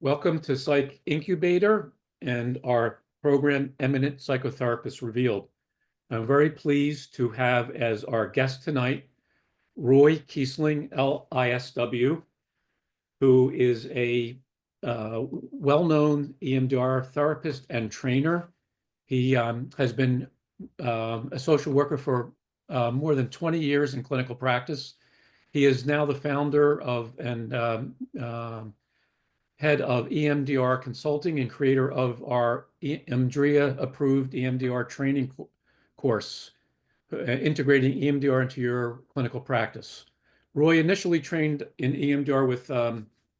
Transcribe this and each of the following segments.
Welcome to Psych Incubator and our program, Eminent Psychotherapists Revealed. I'm very pleased to have as our guest tonight, Roy Kiessling, LISW, who is a well-known EMDR therapist and trainer. He has been a social worker for more than 20 years in clinical practice. He is now the founder of and head of EMDR Consulting and creator of our EMDRIA-approved EMDR training course, integrating EMDR into your clinical practice. Roy initially trained in EMDR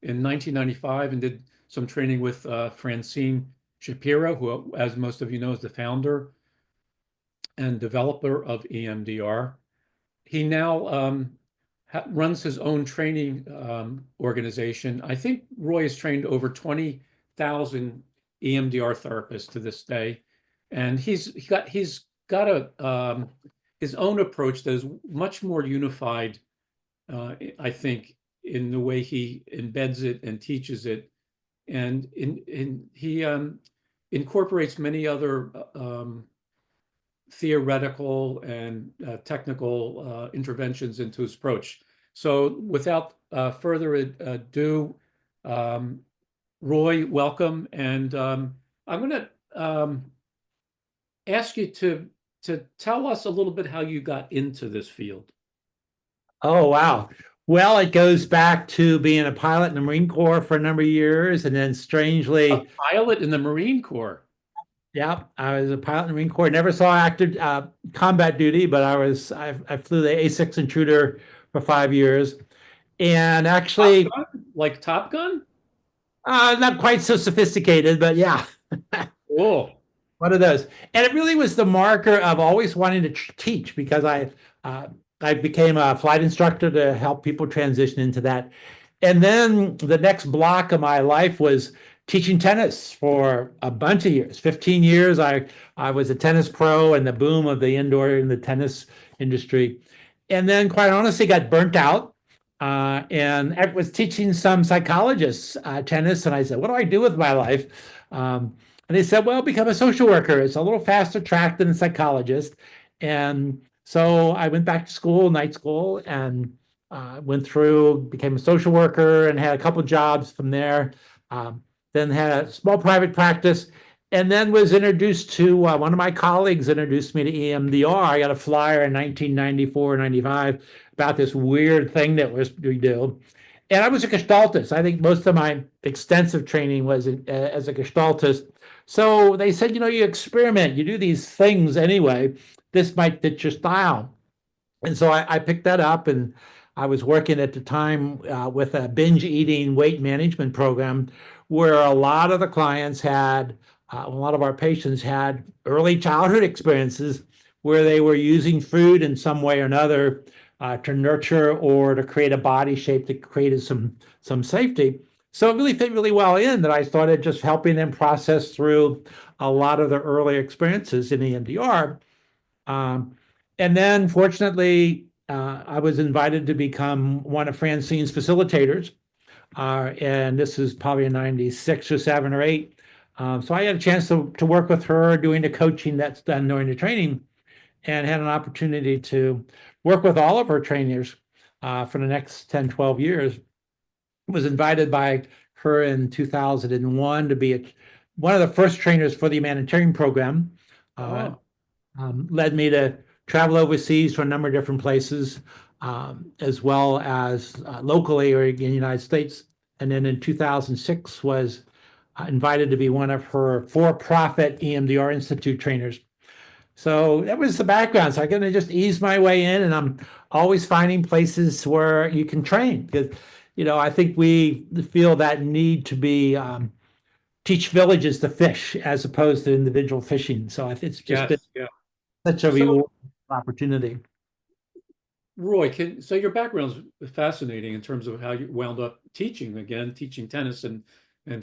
in 1995 and did some training with Francine Shapiro, who, as most of you know, is the founder and developer of EMDR. He now runs his own training organization. I think Roy has trained over 20,000 EMDR therapists to this day, and he's got his own approach that is much more unified, I think, in the way he embeds it and teaches it, and he incorporates many other theoretical and technical interventions into his approach. So without further ado, Roy, welcome. And I'm going to ask you to tell us a little bit how you got into this field. Oh, wow. Well, it goes back to being a pilot in the Marine Corps for a number of years. And then strangely, A pilot in the Marine Corps. yeah, I was a pilot in the Marine Corps. Never saw active combat duty, but I flew the A6 Intruder for 5 years. And actually, Top Gun? Like Top Gun? not quite so sophisticated, but yeah. Cool. One of those. And it really was the marker of always wanting to teach because I became a flight instructor to help people transition into that. And then the next block of my life was teaching tennis for a bunch of years. 15 years, I was a tennis pro and the boom of the indoor in the tennis industry. And then quite honestly got burnt out. And I was teaching some psychologists tennis. And I said, what do I do with my life? And they said, well, become a social worker. It's a little faster track than a psychologist. And so I went back to school, night school, and went through, became a social worker and had a couple of jobs from there. Then had a small private practice, and then was introduced to one of my colleagues introduced me to EMDR. I got a flyer in 1994, 95 about this weird thing that we do. And I was a Gestaltist. I think most of my extensive training was as a Gestaltist. So they said, you experiment, you do these things anyway. This might fit your style. And so I picked that up, and I was working at the time with a binge eating weight management program where a lot of the clients had, a lot of our patients had early childhood experiences where they were using food in some way or another to nurture or to create a body shape that created some safety. So it really fit really well in that I started just helping them process through a lot of their early experiences in EMDR. And then fortunately, I was invited to become one of Francine's facilitators. And this is probably in 96 or 7 or 8. So I had a chance to work with her doing the coaching that's done during the training, and had an opportunity to work with all of her trainers for the next 10, 12 years. Was invited by her in 2001 to be one of the first trainers for the humanitarian program. Wow. Led me to travel overseas to a number of different places, as well as locally or in the United States. And then in 2006 was invited to be one of her for-profit EMDR Institute trainers. So that was the background. So I'm going to just ease my way in, and I'm always finding places where you can train because, I think we feel that need to be teach villages to fish as opposed to individual fishing. So I think it's just been such a rewarding opportunity. Roy, so your background is fascinating in terms of how you wound up teaching tennis and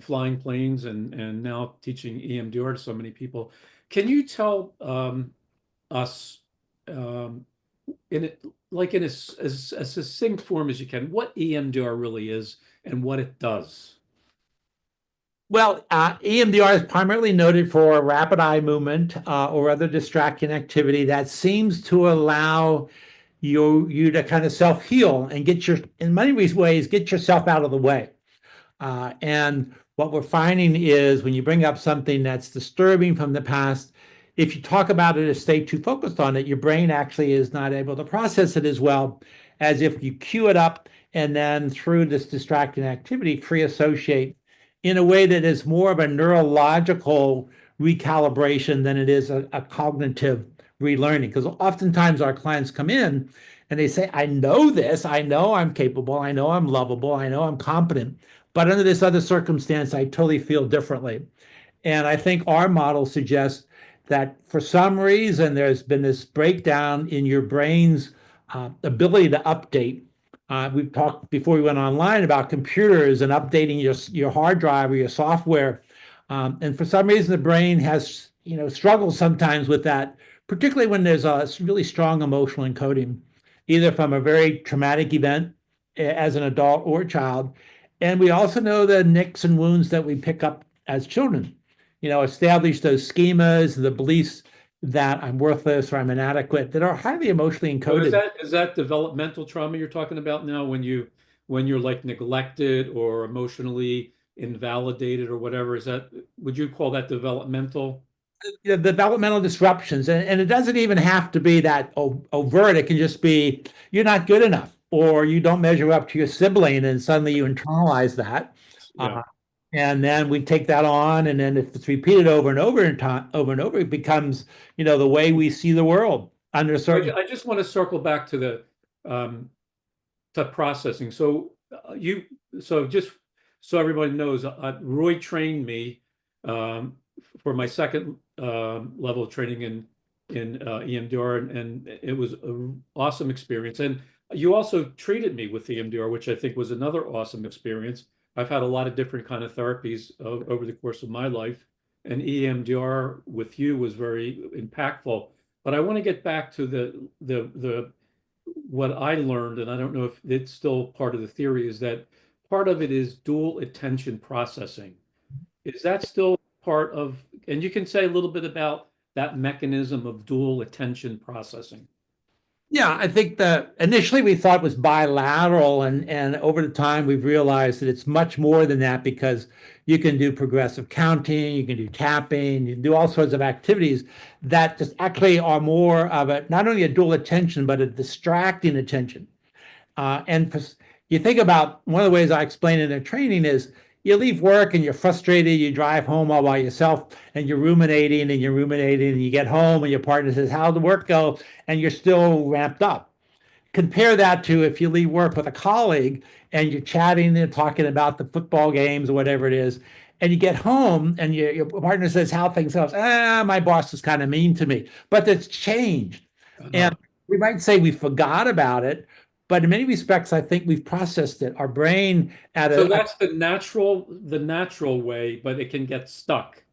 flying planes and now teaching EMDR to so many people. Can you tell us in a succinct form as you can what EMDR really is and what it does? Well, EMDR is primarily noted for rapid eye movement or other distracting activity that seems to allow you to kind of self-heal and in many ways, get yourself out of the way. And what we're finding is when you bring up something that's disturbing from the past, if you talk about it or stay too focused on it, your brain actually is not able to process it as well as if you cue it up and then through this distracting activity, free associate in a way that is more of a neurological recalibration than it is a cognitive relearning. Because oftentimes our clients come in and they say, I know this, I know I'm capable, I know I'm lovable, I know I'm competent. But under this other circumstance, I totally feel differently. And I think our model suggests that for some reason, there's been this breakdown in your brain's ability to update. We've talked before we went online about computers and updating your hard drive or your software. And for some reason, the brain has struggles sometimes with that, particularly when there's a really strong emotional encoding, either from a very traumatic event as an adult or a child. And we also know the nicks and wounds that we pick up as children, establish those schemas, the beliefs that I'm worthless or I'm inadequate that are highly emotionally So encoded. is that developmental trauma you're talking about now when you're like neglected or emotionally invalidated or whatever? Would you call that developmental? The developmental disruptions, and it doesn't even have to be that overt. It can just be you're not good enough or you don't measure up to your sibling, and suddenly you internalize that. Yeah. And then we take that on, and then if it's repeated over and over and over and over, it becomes, the way we see the world under certain. I just want to circle back to the um, to processing. You so just so everybody knows, Roy trained me um, for my second level of training in EMDR, and it was an awesome experience. And you also treated me with EMDR, which I think was another awesome experience. I've had a lot of different kind of therapies over the course of my life, and EMDR with you was very impactful. But I want to get back to the what I learned, and I don't know if it's still part of the theory, is that part of it is dual attention processing. Is that still part of, and you can say a little bit about that mechanism of dual attention processing. Yeah, I think that initially we thought it was bilateral, and over the time we've realized that it's much more than that because you can do progressive counting, you can do tapping, you can do all sorts of activities that just actually are more of a not only a dual attention but a distracting attention. And you think about one of the ways I explain it in training is you leave work and you're frustrated, you drive home all by yourself and you're ruminating, and you get home and your partner says, how'd the work go? And you're still ramped up. Compare that to if you leave work with a colleague and you're chatting and talking about the football games or whatever it is, and you get home and your partner says, how things go? My boss was kind of mean to me, but it's changed. Uh-huh. And we might say we forgot about it, but in many respects, I think we've processed it. Our brain at So a that's the natural way, but it can get stuck.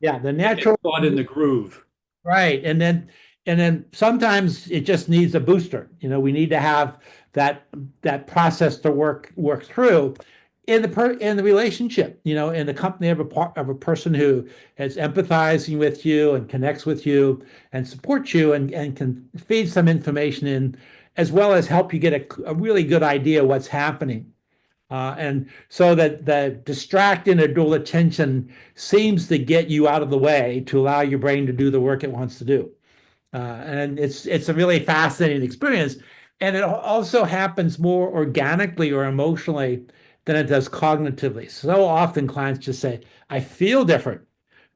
yeah, the It gets natural caught in the groove. right. And then sometimes it just needs a booster. We need to have that process to work through in the relationship, in the company of a person who is empathizing with you and connects with you and supports you and can feed some information in, as well as help you get a really good idea what's happening. And so that the distracting or dual attention seems to get you out of the way to allow your brain to do the work it wants to do. And it's a really fascinating experience. And it also happens more organically or emotionally than it does cognitively. So often clients just say, I feel different.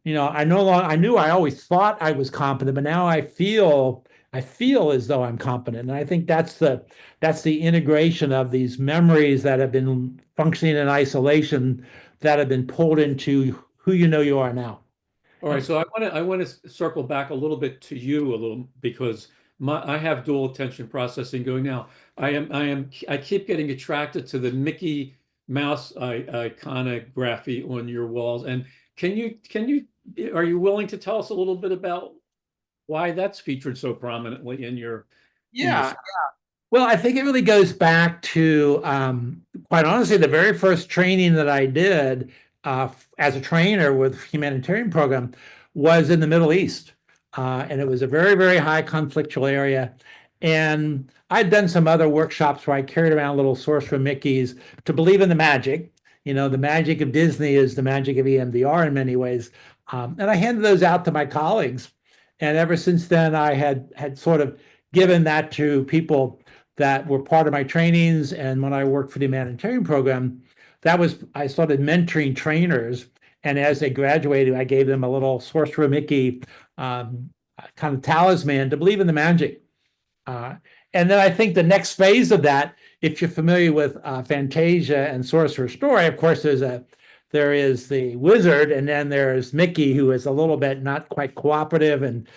I no longer I knew I always thought I was competent, but now I feel as though I'm competent. And I think that's the integration of these memories that have been functioning in isolation that have been pulled into who you are now. All right, so I want to circle back a little bit to you a little because I have dual attention processing going now. I keep getting attracted to the Mickey Mouse iconography on your walls. And are you willing to tell us a little bit about why that's featured so prominently in your. Yeah. Well, I think it really goes back to, quite honestly, the very first training that I did. as a trainer with humanitarian program was in the Middle East. And it was a very, very high conflictual area. And I'd done some other workshops where I carried around little sorcerer Mickeys to believe in the magic. The magic of Disney is the magic of EMDR in many ways. And I handed those out to my colleagues. And ever since then, I had sort of given that to people that were part of my trainings. And when I worked for the humanitarian program, I started mentoring trainers. And as they graduated, I gave them a little sorcerer Mickey kind of talisman to believe in the magic. And then I think the next phase of that, if you're familiar with Fantasia and Sorcerer's Story, of course, there is the wizard, and then there's Mickey, who is a little bit not quite cooperative. And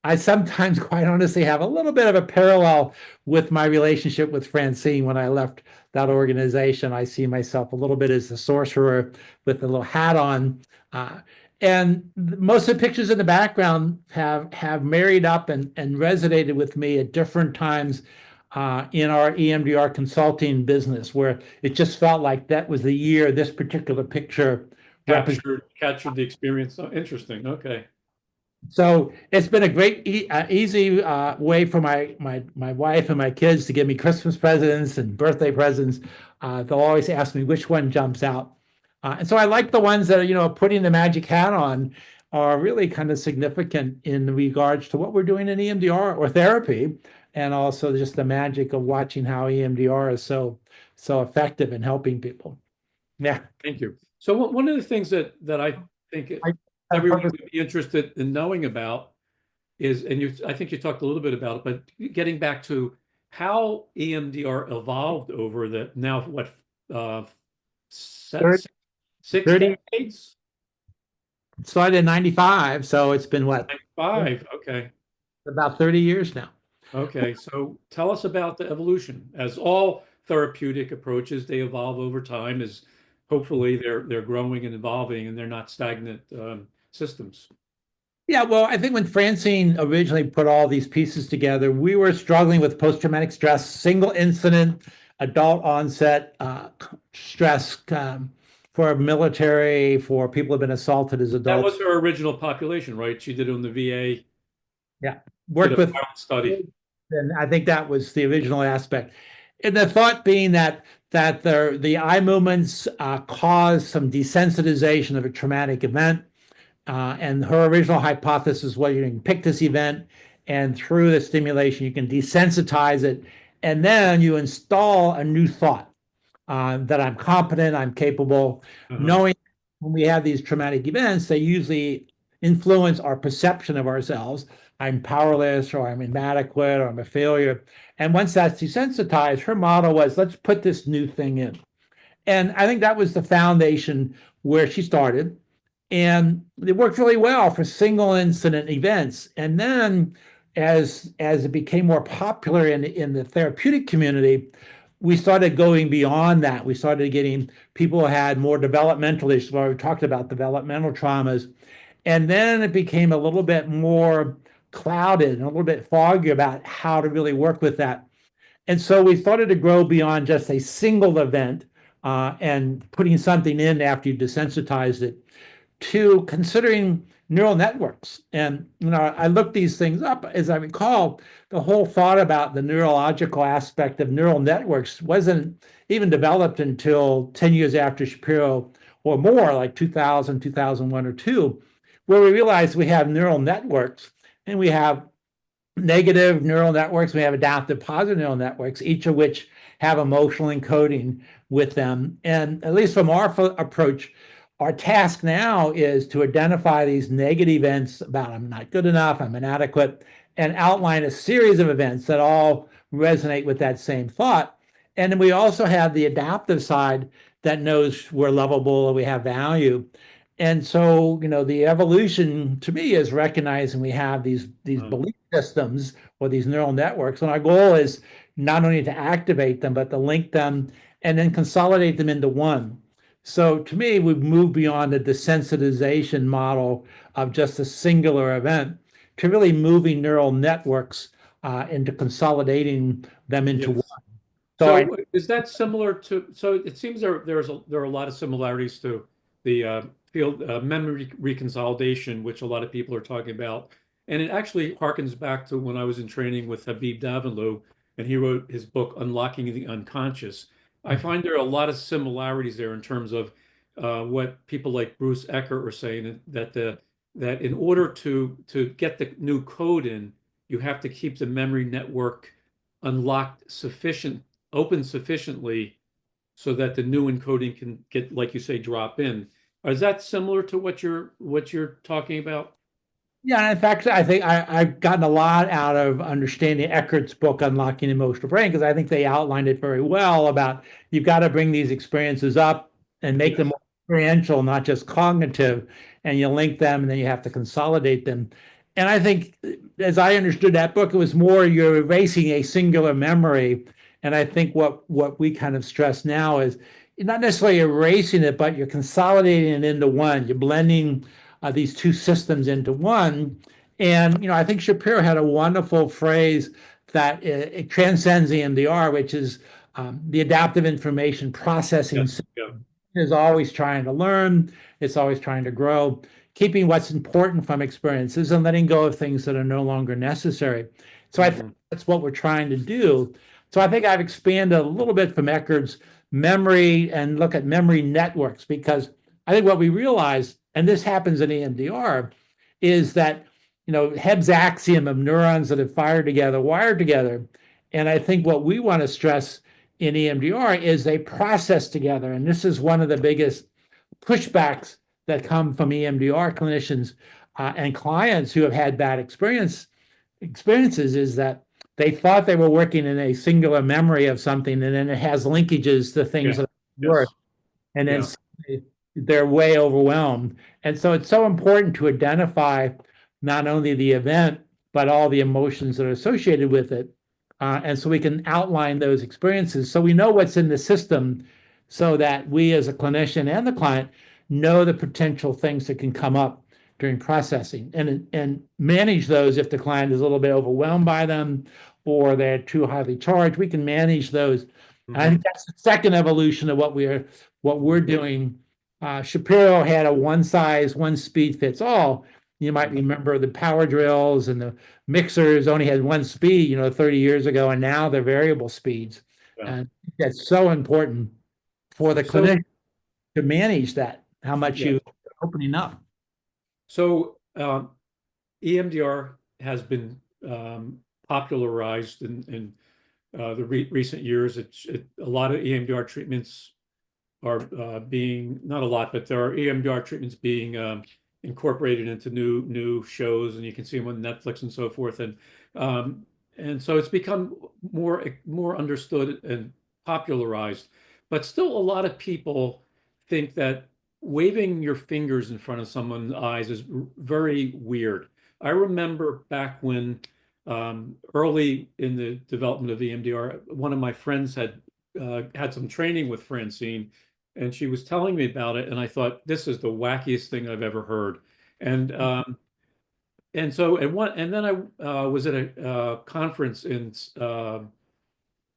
I sometimes, quite honestly, have a little bit of a parallel with my relationship with Francine when I left that organization. I see myself a little bit as the sorcerer with a little hat on. And most of the pictures in the background have married up and resonated with me at different times in our EMDR consulting business, where it just felt like that was the year this particular picture captured the experience. Oh, interesting. Okay. So it's been a great, easy way for my wife and my kids to give me Christmas presents and birthday presents. They'll always ask me which one jumps out. And so I like the ones that are, putting the magic hat on are really kind of significant in regards to what we're doing in EMDR or therapy, and also just the magic of watching how EMDR is so effective in helping people. Yeah. Thank you. So one of the things that I think everyone would be interested in knowing about is, and I think you talked a little bit about it, but getting back to how EMDR evolved over the now what 6 decades? It started in 95, so it's been what? 95, okay. About 30 years now. Okay, so tell us about the evolution. As all therapeutic approaches, they evolve over time as hopefully they're growing and evolving and they're not stagnant systems. Yeah, well, I think when Francine originally put all these pieces together, we were struggling with post-traumatic stress, single incident, adult onset stress for military, for people who have been assaulted as adults. That was her original population, right? She did it on the VA. Yeah, worked with study. And I think that was the original aspect. And the thought being that the eye movements cause some desensitization of a traumatic event. And her original hypothesis was you can pick this event, and through the stimulation, you can desensitize it. And then you install a new thought that I'm competent, I'm capable, knowing when we have these traumatic events, they usually influence our perception of ourselves. I'm powerless, or I'm inadequate, or I'm a failure. And once that's desensitized, her model was, let's put this new thing in. And I think that was the foundation where she started. And it worked really well for single incident events. And then as it became more popular in the therapeutic community, we started going beyond that. We started getting people who had more developmental issues. We talked about developmental traumas. And then it became a little bit more clouded and a little bit foggy about how to really work with that. And so we started to grow beyond just a single event and putting something in after you desensitized it, to considering neural networks. And I looked these things up. As I recall, the whole thought about the neurological aspect of neural networks wasn't even developed until 10 years after Shapiro, or more, like 2000, 2001 or 2, where we realized we have neural networks, and we have negative neural networks, we have adaptive positive neural networks, each of which have emotional encoding with them. And at least from our approach, our task now is to identify these negative events about I'm not good enough, I'm inadequate, and outline a series of events that all resonate with that same thought. And then we also have the adaptive side that knows we're lovable and we have value. And so, the evolution to me is recognizing we have these belief systems or these neural networks. And our goal is not only to activate them, but to link them and then consolidate them into one. So to me, we've moved beyond the desensitization model of just a singular event to really moving neural networks into consolidating them into one. So is that similar to, so it seems there are a lot of similarities to field memory reconsolidation, which a lot of people are talking about. And it actually harkens back to when I was in training with Habib Davanloo, and he wrote his book, Unlocking the Unconscious. I find there are a lot of similarities there in terms of what people like Bruce Eckert are saying, that in order to get the new code in, you have to keep the memory network open sufficiently so that the new encoding can get, like you say, drop in. Is that similar to what you're talking about? Yeah, in fact, I think I've gotten a lot out of understanding Eckert's book, Unlocking the Emotional Brain, because I think they outlined it very well about you've got to bring these experiences up and make them Yes. more experiential, not just cognitive, and you link them and then you have to consolidate them. And I think, as I understood that book, it was more you're erasing a singular memory. And I think what we kind of stress now is you're not necessarily erasing it, but you're consolidating it into one. You're blending these two systems into one. And I think Shapiro had a wonderful phrase that it transcends EMDR, which is the adaptive information processing Yes. system Yeah. is always trying to learn, it's always trying to grow, keeping what's important from experiences and letting go of things that are no longer necessary. So I think Mhm. that's what we're trying to do. So I think I've expanded a little bit from Eckert's memory and look at memory networks, because I think what we realize, and this happens in EMDR, is that Hebb's axiom of neurons that have fired together, wired together. And I think what we want to stress in EMDR is they process together. And this is one of the biggest pushbacks that come from EMDR clinicians and clients who have had bad experiences is that they thought they were working in a singular memory of something, and then it has linkages to things Yeah. that work, Yes. and then Yeah. suddenly they're way overwhelmed. And so it's so important to identify not only the event, but all the emotions that are associated with it. And so we can outline those experiences so we know what's in the system, so that we as a clinician and the client know the potential things that can come up during processing, and manage those if the client is a little bit overwhelmed by them or they're too highly charged. We can manage those. And I think Mhm. that's the second evolution of what we're doing. Shapiro had a one size, one speed fits all. You might remember the power drills and the mixers only had one speed, 30 years ago, and now they're variable speeds. Yeah. And that's so important for the So clinician to manage that, how much yeah. you are opening up. So EMDR has been popularized in the recent years. A lot of EMDR treatments are being, not a lot, but there are EMDR treatments being incorporated into new shows, and you can see them on Netflix and so forth. Um, and so it's become more understood and popularized. But still, a lot of people think that waving your fingers in front of someone's eyes is very weird. I remember back when early in the development of EMDR, one of my friends had some training with Francine, and she was telling me about it, and I thought this is the wackiest thing I've ever heard. And and then I was at a conference in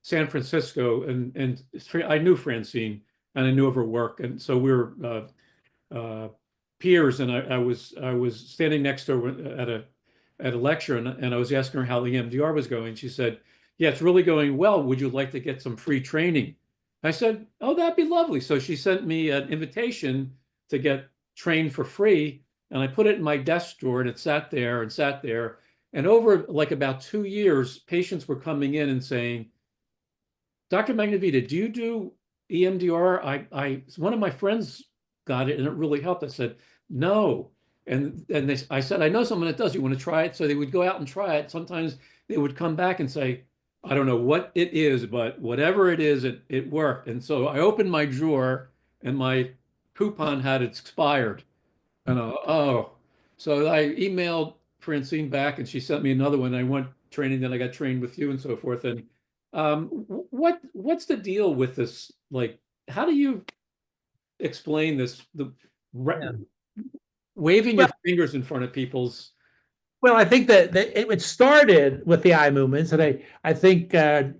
San Francisco, and I knew Francine and I knew of her work, and so we were peers, and I was standing next to her at a lecture, and I was asking her how the EMDR was going. She said, "Yeah, it's really going well. Would you like to get some free training?" I said, "Oh, that'd be lovely." So she sent me an invitation to get trained for free, and I put it in my desk drawer, and it sat there and sat there. And over like about 2 years, patients were coming in and saying, "Dr. Magnavita, do you do EMDR? One of my friends got it and it really helped." I said, "No." I said, "I know someone that does. You want to try it?" So they would go out and try it. Sometimes they would come back and say, "I don't know what it is, but whatever it is, it worked." And so I opened my drawer and my coupon had expired. And oh, so I emailed Francine back, and she sent me another one. I went training, then I got trained with you and so forth. And what's the deal with this? Like, how do you explain this? The Yeah. waving Well, your fingers in front of people's. well, I think that it started with the eye movements, and I think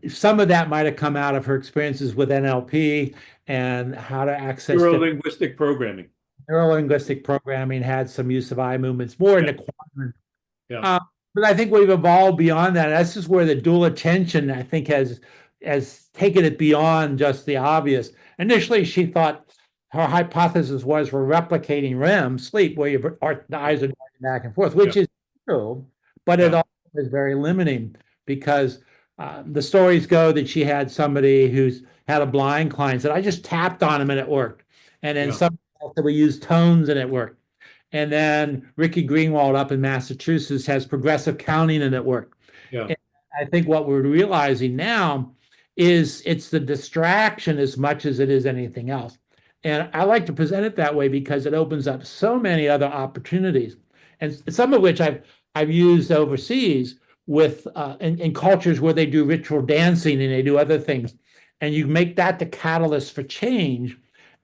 some of that might have come out of her experiences with NLP and how to access different. Neuro-linguistic programming. Neurolinguistic programming had some use of eye movements, more in Yeah. the quadrant. Yeah. Uh, but I think we've evolved beyond that. That's just where the dual attention, I think, has taken it beyond just the obvious. Initially, she thought her hypothesis was we're replicating REM sleep, where the Yeah. eyes are going back and forth, which Yeah. is true, but it Yeah. also is very limiting because the stories go that she had somebody who's had a blind client said, I just tapped on him and it worked. And then Yeah. somebody else that we used tones and it worked. And then Ricky Greenwald up in Massachusetts has progressive counting and it worked. Yeah. And I think what we're realizing now is it's the distraction as much as it is anything else. And I like to present it that way because it opens up so many other opportunities, and some of which I've used overseas with in cultures where they do ritual dancing and they do other things, and you make that the catalyst for change,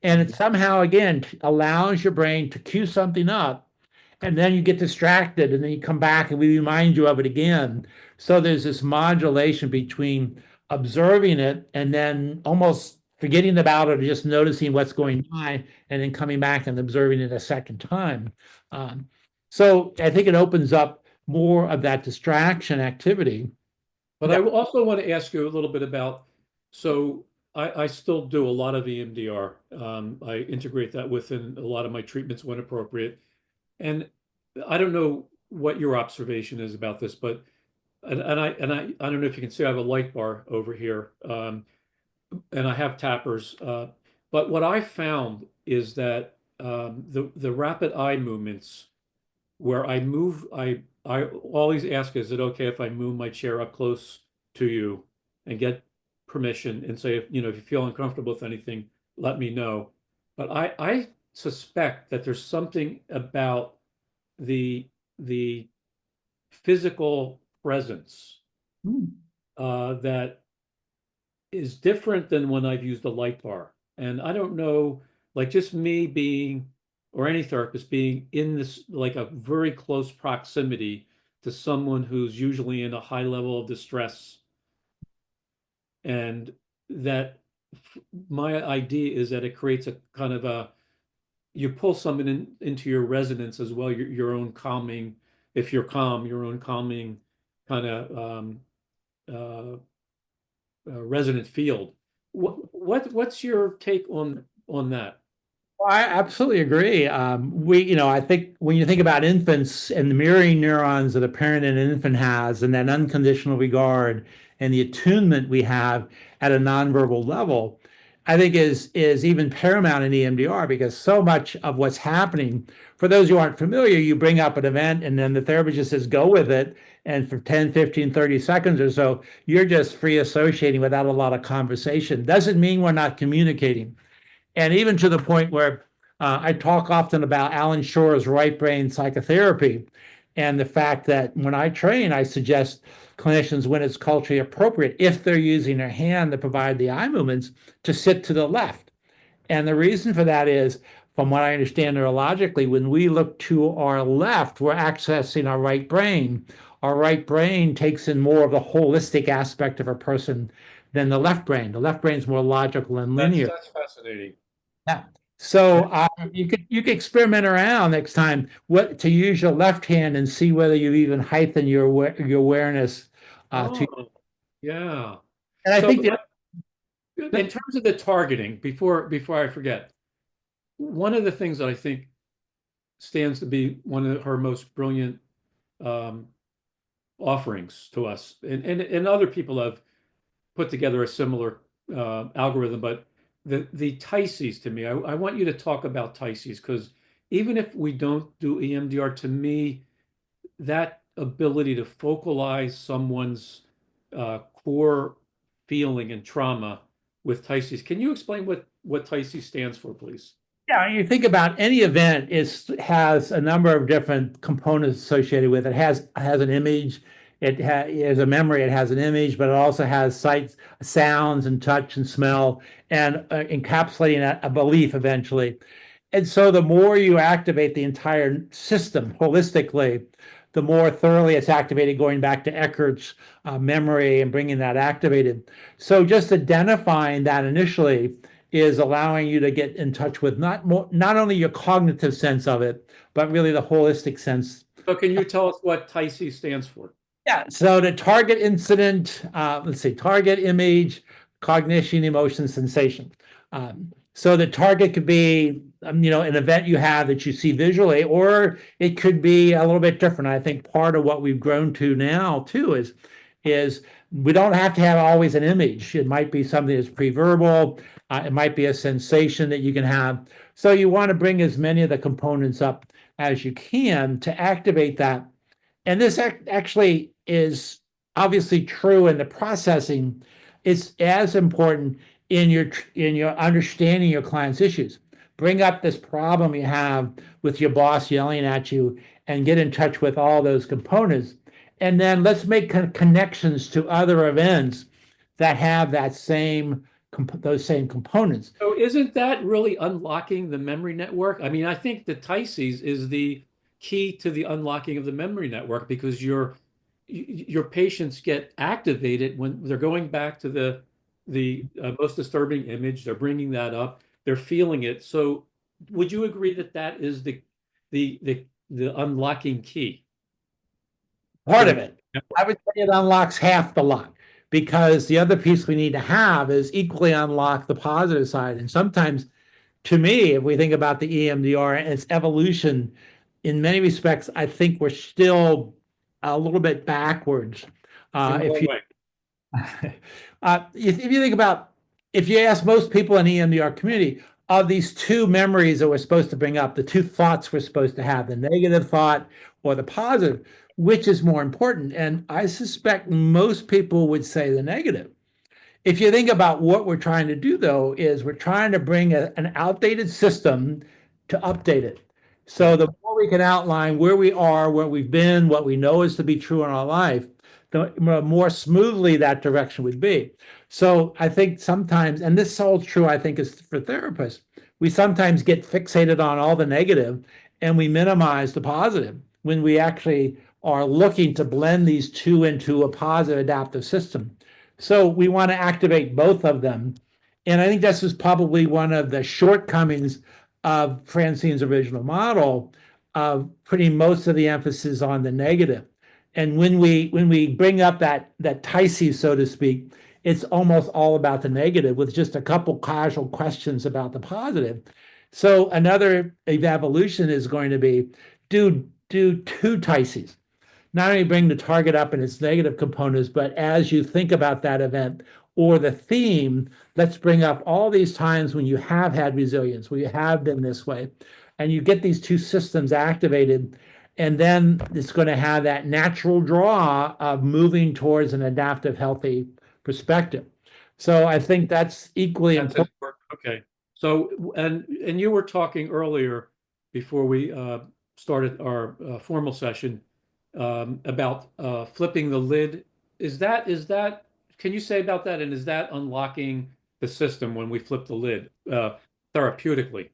and it somehow again allows your brain to cue something up, and then you get distracted and then you come back and we remind you of it again. So there's this modulation between observing it and then almost forgetting about it or just noticing what's going by and then coming back and observing it a second time. Um, so I think it opens up more of that distraction activity. But I That, also want to ask you a little bit about, so I still do a lot of EMDR. I integrate that within a lot of my treatments when appropriate. And I don't know what your observation is about this, but I don't know if you can see I have a light bar over here, and I have tappers. But what I found is that the rapid eye movements where I move, I always ask, is it okay if I move my chair up close to you and get permission and say, if you feel uncomfortable with anything, let me know. But I suspect that there's something about the physical presence that is different than when I've used a light bar. And I don't know, like just me being, or any therapist being in this, like a very close proximity to someone who's usually in a high level of distress. And that my idea is that it creates a kind of you pull someone into your resonance as well, your own calming, if you're calm, your own calming kind of uh, resonant field. What's your take on that? I absolutely agree. I think when you think about infants and the mirroring neurons that a parent and an infant has, and that unconditional regard and the attunement we have at a nonverbal level, I think is even paramount in EMDR because so much of what's happening, for those who aren't familiar, you bring up an event and then the therapist just says, go with it. And for 10, 15, 30 seconds or so, you're just free associating without a lot of conversation. Doesn't mean we're not communicating. And even to the point where I talk often about Alan Shore's right brain psychotherapy and the fact that when I train, I suggest clinicians, when it's culturally appropriate, if they're using their hand to provide the eye movements, to sit to the left. And the reason for that is, from what I understand neurologically, when we look to our left, we're accessing our right brain. Our right brain takes in more of the holistic aspect of a person than the left brain. The left brain is more logical and That's linear. that's fascinating. Yeah. So you could experiment around next time what to use your left hand and see whether you even heighten your awareness to. Oh, yeah. And I So think in terms of the targeting, before I forget, one of the things that I think stands to be one of her most brilliant um, offerings to us, and other people have put together a similar algorithm, but the TICES to me, I want you to talk about TICES because even if we don't do EMDR, to me, that ability to focalize someone's core feeling and trauma with TICES. Can you explain what TICES stands for, please? yeah, you think about any event has a number of different components associated with it. Has an image, has a memory, it has an image, but it also has sights, sounds, and touch and smell, and encapsulating a belief eventually. And so the more you activate the entire system holistically, the more thoroughly it's activated, going back to Eckert's memory and bringing that activated. So just identifying that initially is allowing you to get in touch with not only your cognitive sense of it, but really the holistic sense. So can you tell us what TICE stands for? Yeah. So the target incident, let's see, target image, cognition, emotion, sensation. So the target could be, an event you have that you see visually, or it could be a little bit different. I think part of what we've grown to now too is we don't have to have always an image. It might be something that's pre-verbal. It might be a sensation that you can have. So you want to bring as many of the components up as you can to activate that. And this actually is obviously true in the processing. It's as important in your understanding your client's issues. Bring up this problem you have with your boss yelling at you and get in touch with all those components. And then let's make connections to other events that have those same components. So isn't that really unlocking the memory network? I mean, I think the TICES is the key to the unlocking of the memory network because your patients get activated when they're going back to the most disturbing image. They're bringing that up. They're feeling it. So would you agree that that is the unlocking key to Part of the it. network? I would say it unlocks half the lock because the other piece we need to have is equally unlock the positive side. And sometimes, to me, if we think about the EMDR and its evolution, in many respects, I think we're still a little bit backwards. In If what you way? if you think about, if you ask most people in the EMDR community, of these two memories that we're supposed to bring up, the two thoughts we're supposed to have, the negative thought or the positive, which is more important? And I suspect most people would say the negative. If you think about what we're trying to do, though, is we're trying to bring an outdated system to update it. So the more we can outline where we are, where we've been, what we know is to be true in our life, the more smoothly that direction would be. So I think sometimes, and this holds true, I think, is for therapists, we sometimes get fixated on all the negative and we minimize the positive when we actually are looking to blend these two into a positive adaptive system. So we want to activate both of them. And I think this is probably one of the shortcomings of Francine's original model of putting most of the emphasis on the negative. And when we bring up that TICE, so to speak, it's almost all about the negative with just a couple casual questions about the positive. So another evolution is going to be do two TICEs. Not only bring the target up in its negative components, but as you think about that event or the theme, let's bring up all these times when you have had resilience, where you have been this way, and you get these two systems activated, and then it's going to have that natural draw of moving towards an adaptive, healthy perspective. So I think that's equally That's important. okay. So, and you were talking earlier before we started our formal session about flipping the lid. Is that, can you say about that? And is that unlocking the system when we flip the lid therapeutically?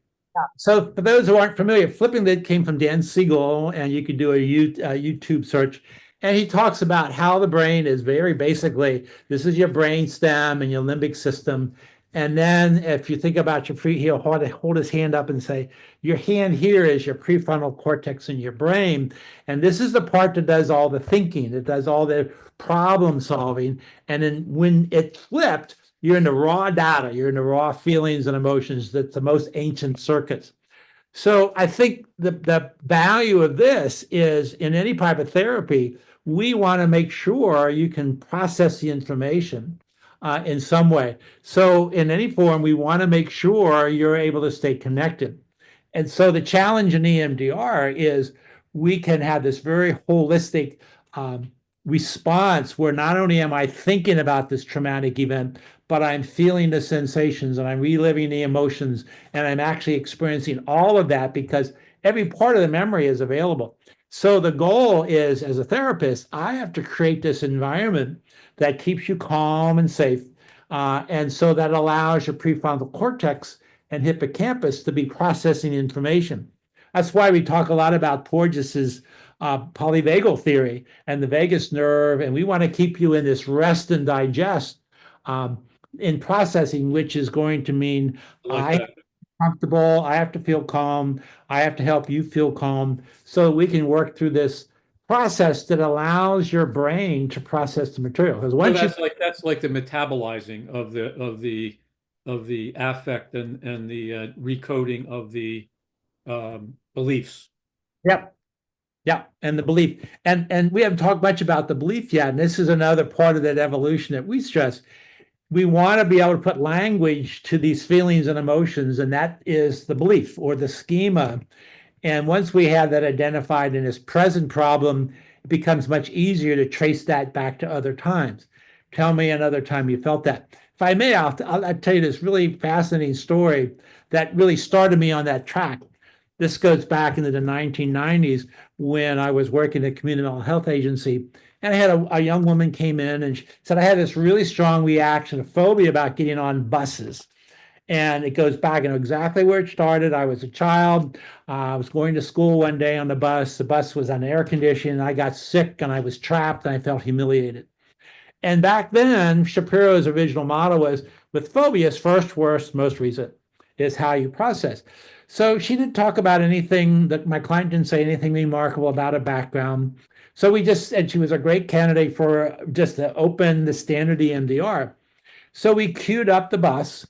So for those who aren't familiar, Flipping Lid came from Dan Siegel, and you could do a YouTube search. And he talks about how the brain is very basically, this is your brain stem and your limbic system. And then if you think about he'll hold his hand up and say, your hand here is your prefrontal cortex in your brain. And this is the part that does all the thinking, it does all the problem solving. And then when it flipped, you're in the raw data, you're in the raw feelings and emotions. That's the most ancient circuits. So I think the value of this is in any type of therapy, we want to make sure you can process the information in some way. So in any form, we want to make sure you're able to stay connected. And so the challenge in EMDR is we can have this very holistic response where not only am I thinking about this traumatic event, but I'm feeling the sensations and I'm reliving the emotions and I'm actually experiencing all of that because every part of the memory is available. So the goal is, as a therapist, I have to create this environment that keeps you calm and safe. And so that allows your prefrontal cortex and hippocampus to be processing information. That's why we talk a lot about Porges's polyvagal theory and the vagus nerve, and we want to keep you in this rest and digest in processing, which is going to mean I like I that. comfortable, I have to feel calm, I have to help you feel calm, so we can work through this process that allows your brain to process the material. Because So once you, that's like the metabolizing of the affect and the recoding of the beliefs. yep, yeah, and the belief, and we haven't talked much about the belief yet, and this is another part of that evolution that we stress. We want to be able to put language to these feelings and emotions, and that is the belief or the schema. And once we have that identified in this present problem, it becomes much easier to trace that back to other times. Tell me another time you felt that. If I may, I'll tell you this really fascinating story that really started me on that track. This goes back into the 1990s when I was working at a community mental health agency. And I had a young woman came in and she said, I had this really strong reaction, a phobia about getting on buses. And it goes back, exactly where it started. I was a child. I was going to school one day on the bus. The bus was on air conditioning. I got sick and I was trapped and I felt humiliated. And back then, Shapiro's original model was with phobias, first, worst, most recent is how you process. So she didn't talk about anything that my client didn't say anything remarkable about her background. So we just said she was a great candidate for just to open the standard EMDR. So we queued up the bus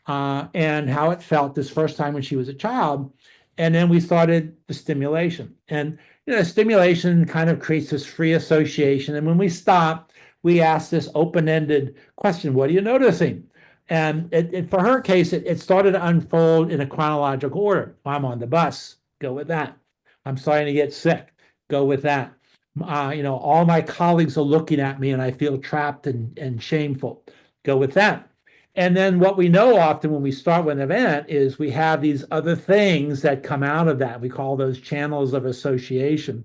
and how it felt this first time when she was a child. And then we started the stimulation. And stimulation kind of creates this free association. And when we stop, we ask this open-ended question, what are you noticing? And for her case, it started to unfold in a chronological order. I'm on the bus, go with that. I'm starting to get sick, go with that. All my colleagues are looking at me and I feel trapped and shameful, go with that. And then what we know often when we start with an event is we have these other things that come out of that. We call those channels of association.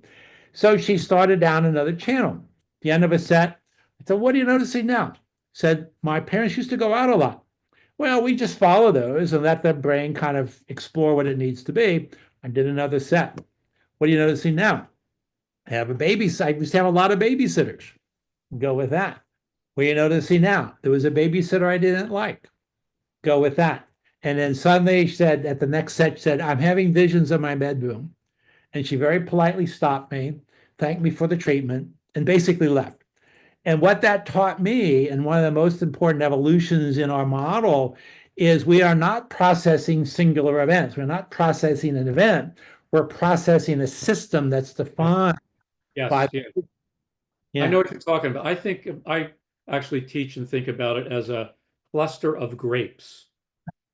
So she started down another channel. At the end of a set, I said, what are you noticing now? Said, my parents used to go out a lot. Well, we just follow those and let the brain kind of explore what it needs to be. I did another set. What are you noticing now? I have a baby. I used to have a lot of babysitters. Go with that. What are you noticing now? There was a babysitter I didn't like. Go with that. And then suddenly she said at the next set, she said, I'm having visions of my bedroom. And she very politely stopped me, thanked me for the treatment, and basically left. And what that taught me, and one of the most important evolutions in our model, is we are not processing singular events. We're not processing an event. We're processing a system that's Yeah. defined by, Yes, yeah. I yeah. know what you're talking about. I think I actually teach and think about it as a cluster of grapes.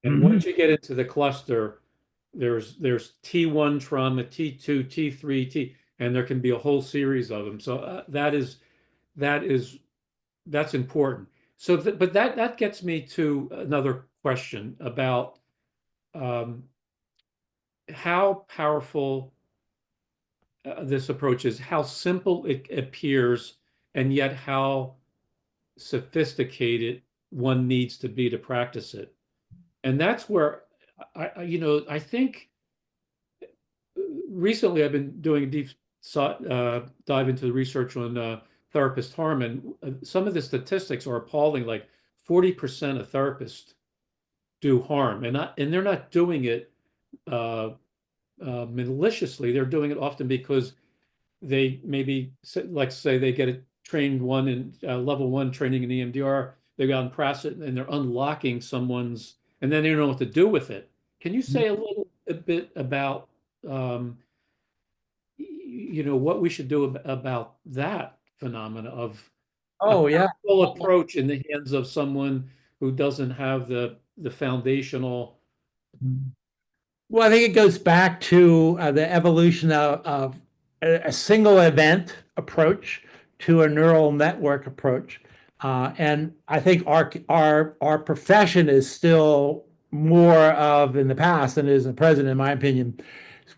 And Mhm. once you get into the cluster, there's T1 trauma, T2, T3, and there can be a whole series of them. So that is that's important. So, but that gets me to another question about um, how powerful this approach is, how simple it appears, and yet how sophisticated one needs to be to practice it. And that's where I think recently I've been doing a deep dive into the research on therapist harm, and some of the statistics are appalling. Like 40% of therapists do harm, and they're not doing it uh, maliciously. They're doing it often because they maybe like say they get a trained one in level one training in EMDR. They got on press it and they're unlocking someone's, and then they don't know what to do with it. Can you say a bit about what we should do about that phenomena of a Oh, yeah. full approach in the hands of someone who doesn't have the foundational. Well, I think it goes back to the evolution of a single event approach to a neural network approach. And I think our profession is still more of in the past than it is in the present, in my opinion,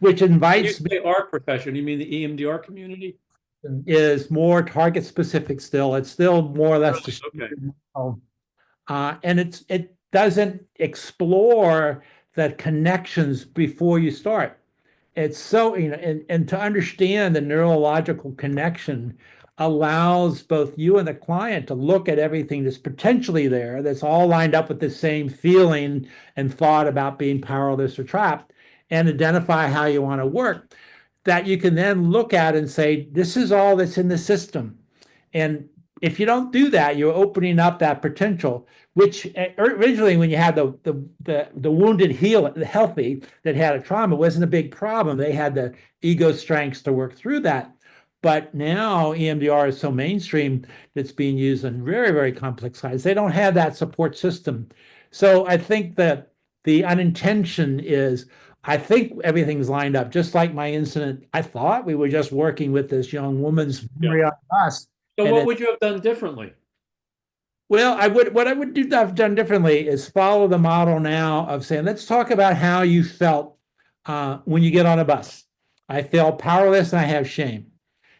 which When you invites me say our profession, you mean the EMDR community? is more target specific still. It's still more or less Really? Okay. distributed. And it doesn't explore the connections before you start. It's so, and to understand the neurological connection, allows both you and the client to look at everything that's potentially there, that's all lined up with the same feeling and thought about being powerless or trapped, and identify how you want to work, that you can then look at and say, this is all that's in the system. And if you don't do that, you're opening up that potential, which originally, when you had the wounded heal, the healthy that had a trauma, wasn't a big problem. They had the ego strengths to work through that. But now EMDR is so mainstream that's being used in very, very complex cases. They don't have that support system. So I think that the unintention is, I think everything's lined up. Just like my incident, I thought we were just working with this young woman's Yeah. memory on us. So And what then, would you have done differently? well, what I would do have done differently is follow the model now of saying, let's talk about how you felt when you get on a bus. I felt powerless and I have shame.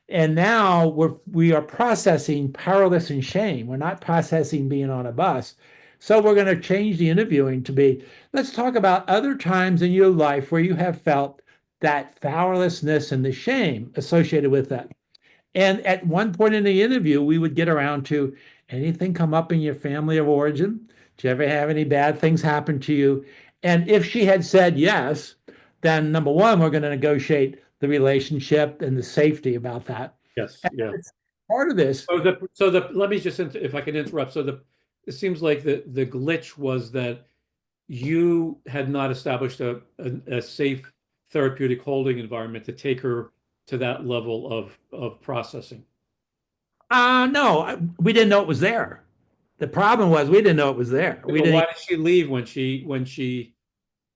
And now we are processing powerless and shame. We're not processing being on a bus. So we're going to change the interviewing to be, let's talk about other times in your life where you have felt that powerlessness and the shame associated with that. And at one point in the interview, we would get around to, anything come up in your family of origin? Do you ever have any bad things happen to you? And if she had said yes, then number one, we're going to negotiate the relationship and the safety about that. Yes, And yeah. it's part of this. Let me just, if I can interrupt. It seems like the glitch was that you had not established a safe therapeutic holding environment to take her to that level of processing. No, we didn't know it was there. The problem was we didn't know it was there. We But didn't. why did she leave when Yeah. she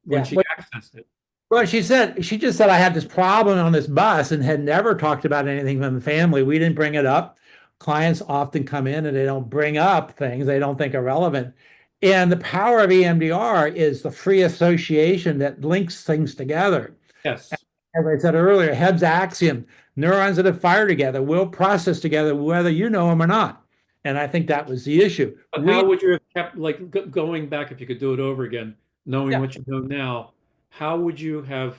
accessed it? Well, she just said I had this problem on this bus and had never talked about anything from the family. We didn't bring it up. Clients often come in and they don't bring up things they don't think are relevant. And the power of EMDR is the free association that links things together. Yes. As I said earlier, Hebb's axiom, neurons that have fired together will process together whether you know them or not. And I think that was the issue. But how would you have kept, like, going back, if you could do it over again, knowing Yeah. what you know now, how would you have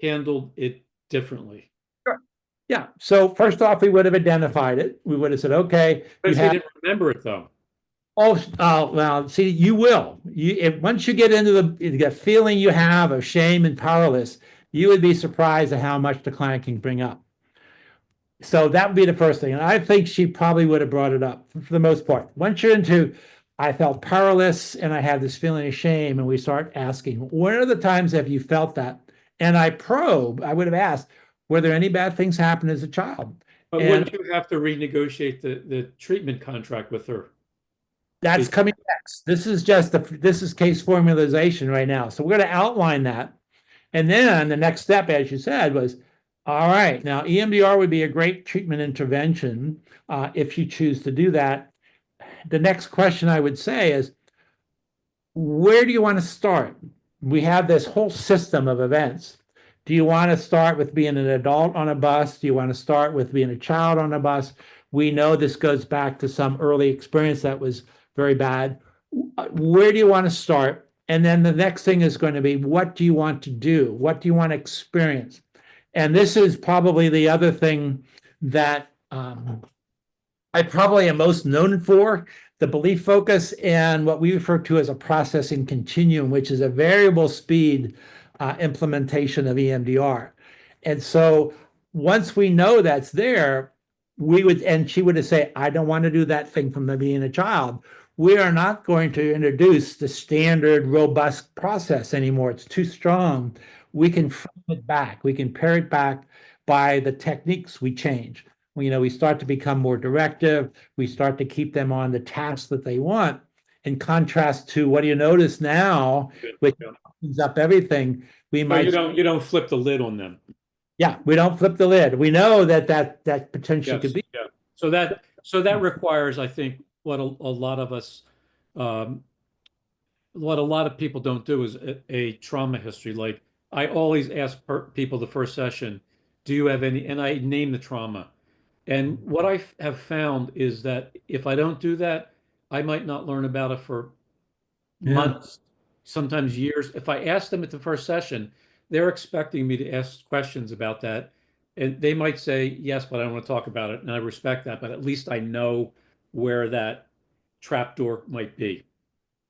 handled it differently? Sure. Yeah. So first off, we would have identified it. We would have said, okay, But you she have. didn't remember it though. Well, see, you will. Once you get into the feeling you have of shame and powerless, you would be surprised at how much the client can bring up. So that would be the first thing. And I think she probably would have brought it up for the most part. Once you're into, I felt powerless and I had this feeling of shame, and we start asking, where are the times have you felt that? And I would have asked, were there any bad things happen as a child? But And wouldn't you have to renegotiate the treatment contract with her? that's coming next. This is case formalization right now. So we're going to outline that. And then the next step, as you said, was, all right, now EMDR would be a great treatment intervention if you choose to do that. The next question I would say is, where do you want to start? We have this whole system of events. Do you want to start with being an adult on a bus? Do you want to start with being a child on a bus? We know this goes back to some early experience that was very bad. Where do you want to start? And then the next thing is going to be, what do you want to do? What do you want to experience? And this is probably the other thing that I probably am most known for, the belief focus and what we refer to as a processing continuum, which is a variable speed implementation of EMDR. And so once we know that's there, she would say, I don't want to do that thing from the being a child. We are not going to introduce the standard robust process anymore. It's too strong. We can frame it back. We can pare it back by the techniques we change. We start to become more directive. We start to keep them on the tasks that they want. In contrast to, what do you notice now, which opens up everything, we No, might. you don't flip the lid on them. Yeah, we don't flip the lid. We know that potential could Yes, be. yeah. So that requires, I think, what a lot of us, what a lot of people don't do is a trauma history. Like, I always ask people the first session, do you have any? And I name the trauma. And what I have found is that if I don't do that, I might not learn about it for Yeah. months, sometimes years. If I ask them at the first session, they're expecting me to ask questions about that. And they might say, yes, but I don't want to talk about it. And I respect that, but at least I know where that trapdoor might be.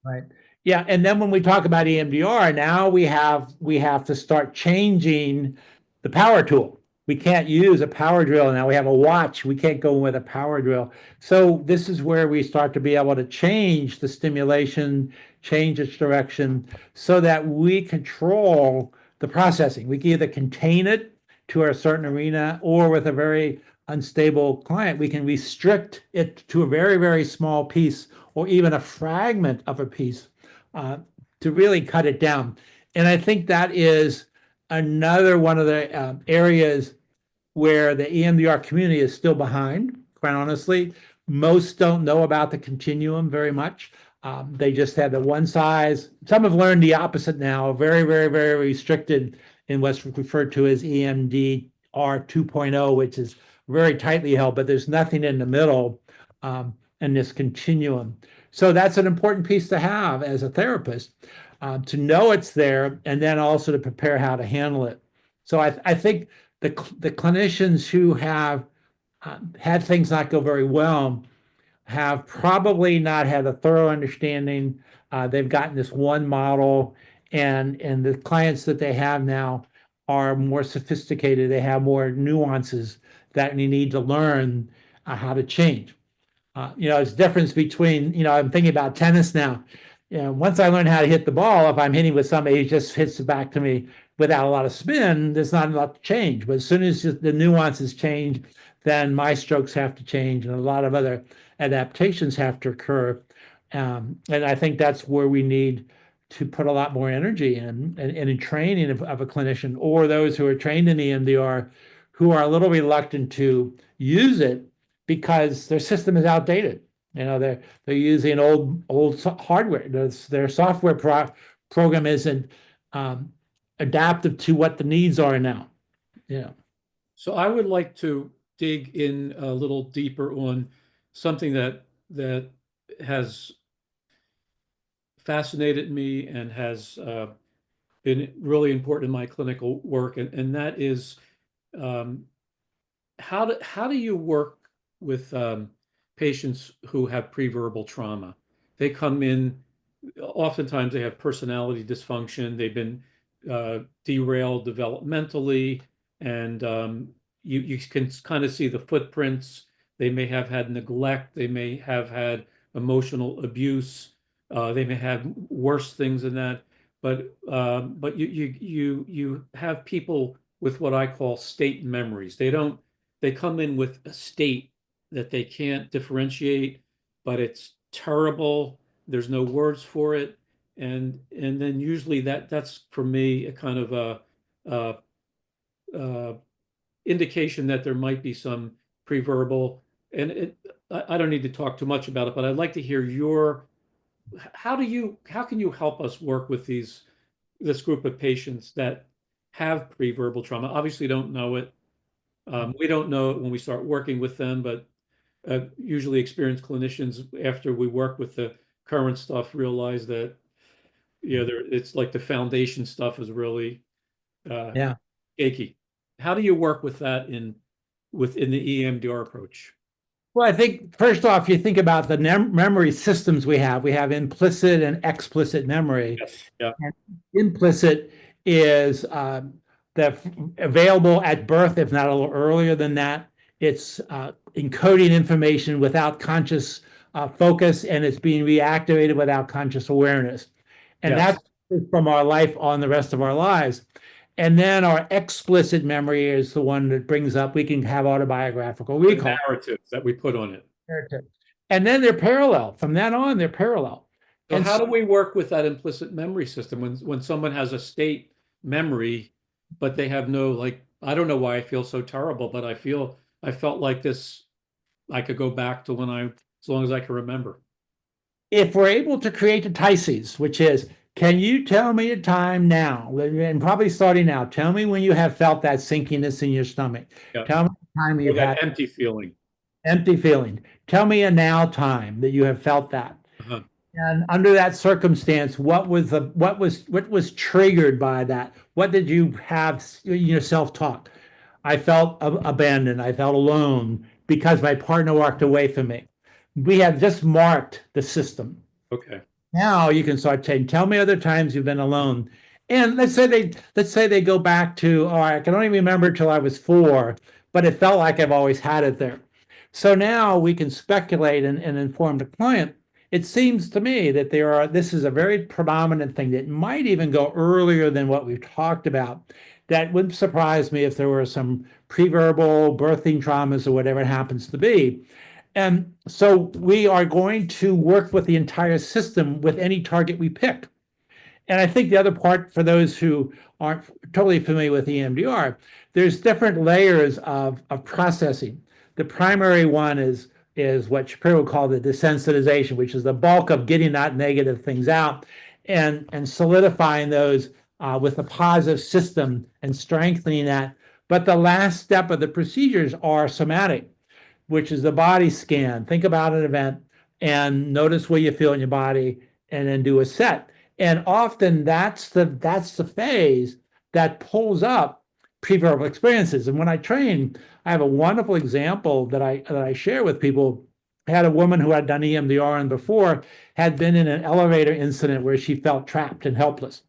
Right. Yeah, and then when we talk about EMDR, now we have to start changing the power tool. We can't use a power drill now. We have a watch. We can't go with a power drill. So this is where we start to be able to change the stimulation, change its direction, so that we control the processing. We can either contain it to a certain arena, or with a very unstable client, we can restrict it to a very, very small piece or even a fragment of a piece uh, to really cut it down. And I think that is another one of the areas where the EMDR community is still behind, quite honestly. Most don't know about the continuum very much. They just have the one size. Some have learned the opposite now, very, very, very restricted in what's referred to as EMDR 2.0, which is very tightly held, but there's nothing in the middle in this continuum. So that's an important piece to have as a therapist, to know it's there, and then also to prepare how to handle it. So I think the clinicians who have had things not go very well have probably not had a thorough understanding. They've gotten this one model, and the clients that they have now are more sophisticated. They have more nuances that you need to learn how to change. It's difference between, I'm thinking about tennis now. Once I learn how to hit the ball, if I'm hitting with somebody who just hits it back to me without a lot of spin, there's not a lot to change. But as soon as the nuances change, then my strokes have to change and a lot of other adaptations have to occur. And I think that's where we need to put a lot more energy in training of a clinician, or those who are trained in EMDR who are a little reluctant to use it because their system is outdated. They're using old hardware. Their software program isn't adaptive to what the needs are now. Yeah. So I would like to dig in a little deeper on something that has fascinated me and has been really important in my clinical work, and that is um, how do you work with patients who have pre-verbal trauma? They come in, oftentimes they have personality dysfunction. They've been derailed developmentally, and you can kind of see the footprints. They may have had neglect. They may have had emotional abuse. They may have worse things than that. But you have people with what I call state memories. They come in with a state that they can't differentiate, but it's terrible. There's no words for it. And then usually that's for me a kind of a, a indication that there might be some preverbal. And I don't need to talk too much about it, but I'd like to hear how can you help us work with this group of patients that have preverbal trauma? Obviously don't know it. We don't know it when we start working with them, but usually experienced clinicians, after we work with the current stuff, realize that it's like the foundation stuff is really uh, Yeah. achy. How do you work with that within the EMDR approach? Well, I think first off, you think about the memory systems we have. We have implicit and explicit memory. Yes. Yeah. And implicit is the available at birth, if not a little earlier than that. It's encoding information without conscious focus, and it's being reactivated without conscious awareness. And Yes. that's from our life on the rest of our lives. And then our explicit memory is the one that brings up, we can have autobiographical The recall. narratives that we put on it. And then they're parallel. From then on, they're parallel. So And how so, do we work with that implicit memory system when someone has a state memory, but they have no, like, I don't know why I feel so terrible, but I felt like this, I could go back to as long as I can remember. if we're able to create the tices, which is, can you tell me a time now, and probably starting now, tell me when you have felt that sinkiness in your stomach. Yeah. Tell me a time Or you've had that empty feeling. empty feeling. Tell me a now time that you have felt that. Uh-huh. And under that circumstance, what was triggered by that? What did you have, self-talk? I felt abandoned. I felt alone because my partner walked away from me. We have just marked the system. Okay. Now you can start saying, tell me other times you've been alone. And let's say they go back to, oh, I can only remember till I was 4, but it felt like I've always had it there. So now we can speculate and inform the client. It seems to me that this is a very predominant thing that might even go earlier than what we've talked about. That wouldn't surprise me if there were some preverbal birthing traumas or whatever it happens to be. And so we are going to work with the entire system with any target we pick. And I think the other part for those who aren't totally familiar with EMDR, there's different layers of processing. The primary one is what Shapiro called the desensitization, which is the bulk of getting that negative things out and solidifying those with a positive system and strengthening that. But the last step of the procedures are somatic, which is the body scan. Think about an event and notice where you feel in your body and then do a set. And often that's the phase that pulls up preverbal experiences. And when I train, I have a wonderful example that I share with people. I had a woman who had done EMDR and before had been in an elevator incident where she felt trapped and helpless.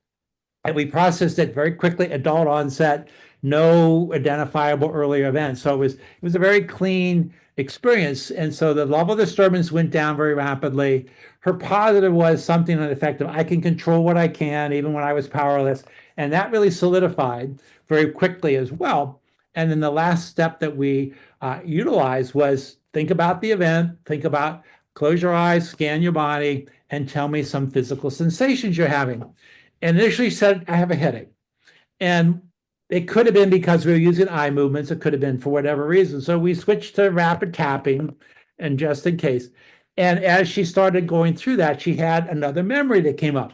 And we processed it very quickly, adult onset, no identifiable earlier events. So it was a very clean experience. And so the level of disturbance went down very rapidly. Her positive was something to the effect of, I can control what I can, even when I was powerless. And that really solidified very quickly as well. And then the last step that we utilized was think about the event, close your eyes, scan your body, and tell me some physical sensations you're having. And initially said, I have a headache. And it could have been because we were using eye movements. It could have been for whatever reason. So we switched to rapid tapping and just in case. And as she started going through that, she had another memory that came up.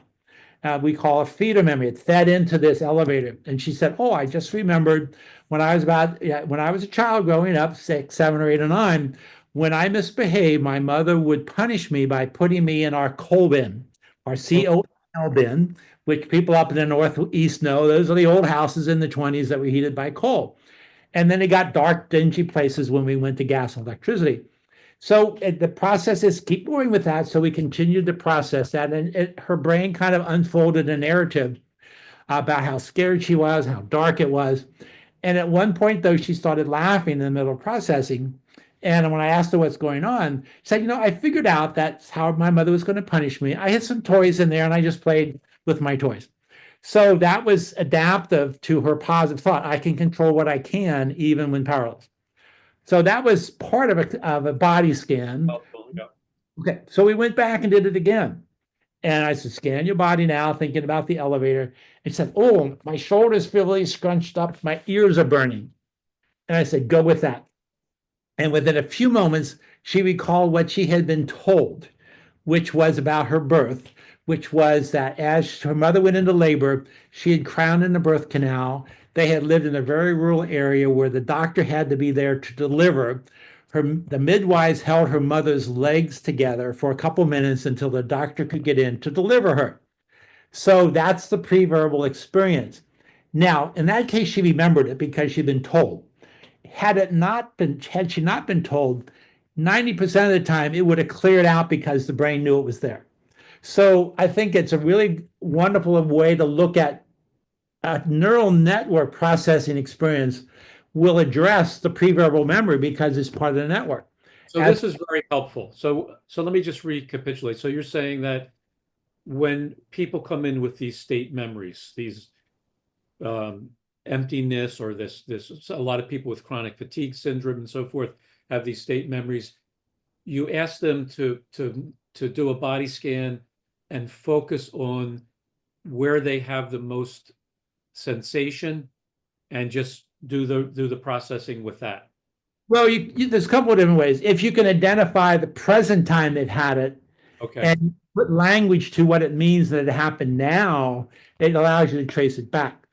We call a feeder memory. It fed into this elevator. And she said, oh, I just remembered when I was a child growing up, 6, 7, or 8, or 9, when I misbehaved, my mother would punish me by putting me in our coal bin, our COL bin, which people up in the Northeast know. Those are the old houses in the 20s that were heated by coal. And then it got dark, dingy places when we went to gas and electricity. So the process is keep going with that. So we continued to process that. And her brain kind of unfolded a narrative about how scared she was, how dark it was. And at one point, though, she started laughing in the middle of processing. And when I asked her what's going on, she said, I figured out that's how my mother was going to punish me. I had some toys in there and I just played with my toys. So that was adaptive to her positive thought. I can control what I can, even when powerless. So that was part of a body scan. Okay, so we went back and did it again. And I said, scan your body now, thinking about the elevator. And said, oh, my shoulders feel really scrunched up. My ears are burning. And I said, go with that. And within a few moments, she recalled what she had been told, which was about her birth, which was that as her mother went into labor, she had crowned in the birth canal. They had lived in a very rural area where the doctor had to be there to deliver. The midwives held her mother's legs together for a couple minutes until the doctor could get in to deliver her. So that's the preverbal experience. Now, in that case, she remembered it because she'd been told. Had she not been told, 90% of the time it would have cleared out because the brain knew it was there. So I think it's a really wonderful way to look at a neural network processing experience will address the preverbal memory because it's part of the network. So this is very helpful. So let me just recapitulate. So you're saying that when people come in with these state memories, these emptiness or this a lot of people with chronic fatigue syndrome and so forth have these state memories, you ask them to do a body scan and focus on where they have the most sensation and just do the processing with that. Well, there's a couple of different ways. If you can identify the present time they've had it, okay, and put language to what it means that it happened now, it allows you to trace it back.